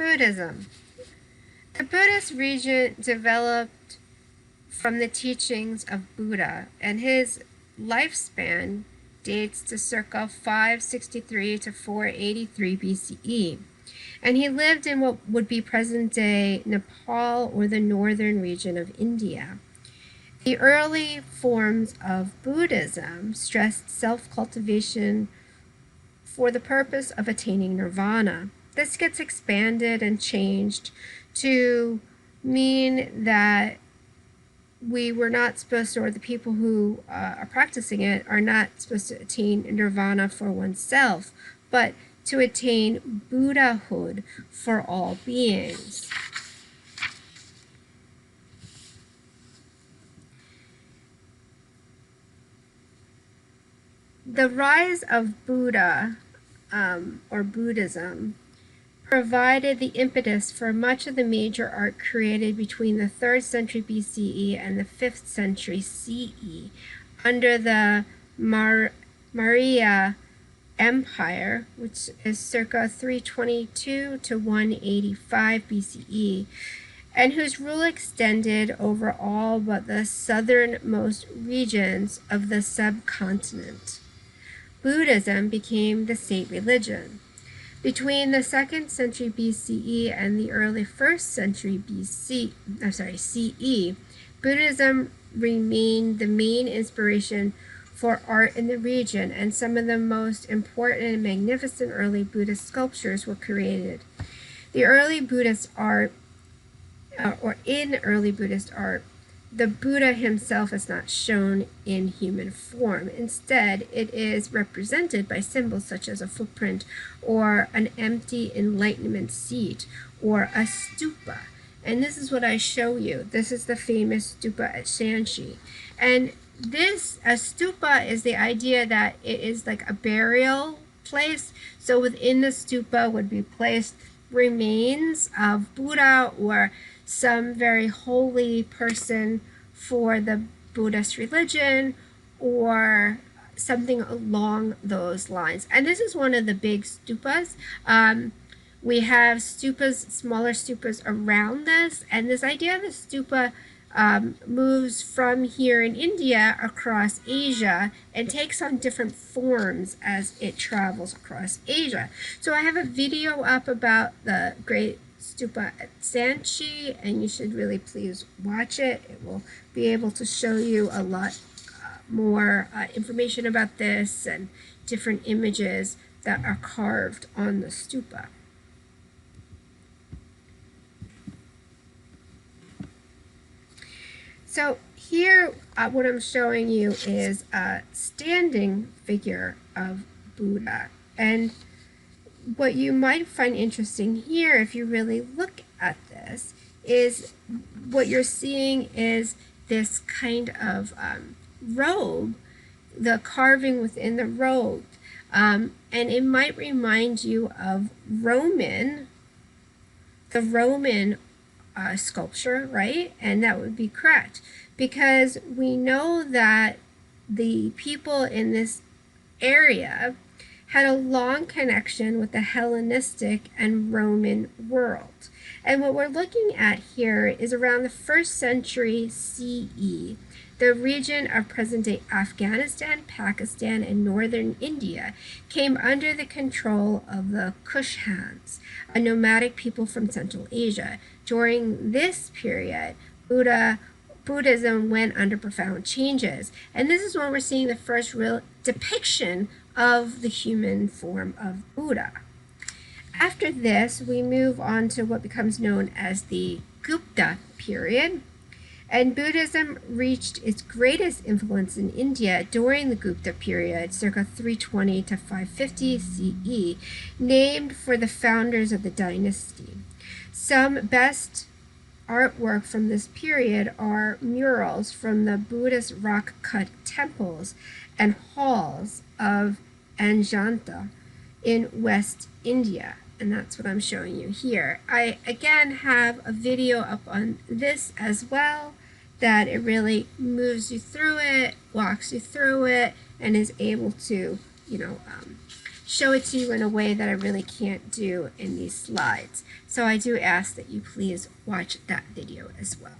Buddhism. The Buddhist religion developed from the teachings of Buddha, and his lifespan dates to circa 563 to 483 BCE. And he lived in what would be present-day Nepal or the northern region of India. The early forms of Buddhism stressed self-cultivation for the purpose of attaining nirvana. This gets expanded and changed to mean that we were not supposed to, or the people who are practicing it are not supposed to attain nirvana for oneself, but to attain Buddhahood for all beings. The rise of Buddha, or Buddhism, provided the impetus for much of the major art created between the 3rd century BCE and the 5th century CE under the Maurya Empire, which is circa 322 to 185 BCE, and whose rule extended over all but the southernmost regions of the subcontinent. Buddhism became the state religion. Between the 2nd century BCE and the early 1st century CE, Buddhism remained the main inspiration for art in the region, and some of the most important and magnificent early Buddhist sculptures were created. The early Buddhist art, in early Buddhist art, the Buddha himself is not shown in human form. Instead, it is represented by symbols such as a footprint or an empty enlightenment seat or a stupa. And this is what I show you. This is the famous stupa at Shanxi. And a stupa is the idea that it is like a burial place. So within the stupa would be placed remains of Buddha or some very holy person for the Buddhist religion or something along those lines. And this is one of the big stupas. We have stupas, smaller stupas around this, and this idea of the stupa moves from here in India across Asia and takes on different forms as it travels across Asia. So I have a video up about the Great Stupa at Shanxi, and you should really please watch it. It will be able to show you a lot more information about this and different images that are carved on the stupa. So here what I'm showing you is a standing figure of Buddha, and what you might find interesting here, if you really look at this, is what you're seeing is this kind of robe, the carving within the robe. And it might remind you of the Roman sculpture, right? And that would be correct, because we know that the people in this area had a long connection with the Hellenistic and Roman world. And what we're looking at here is around the 1st century CE, the region of present-day Afghanistan, Pakistan, and northern India came under the control of the Kushans, a nomadic people from Central Asia. During this period, Buddhism went under profound changes. And this is when we're seeing the first real depiction of the human form of Buddha. After this, we move on to what becomes known as the Gupta period. And Buddhism reached its greatest influence in India during the Gupta period, circa 320 to 550 CE, named for the founders of the dynasty. Some best artwork from this period are murals from the Buddhist rock-cut temples and halls of Ajanta in West India, and that's what I'm showing you here. I again have a video up on this as well, that it really moves you through it, walks you through it, and is able to show it to you in a way that I really can't do in these slides. So I do ask that you please watch that video as well.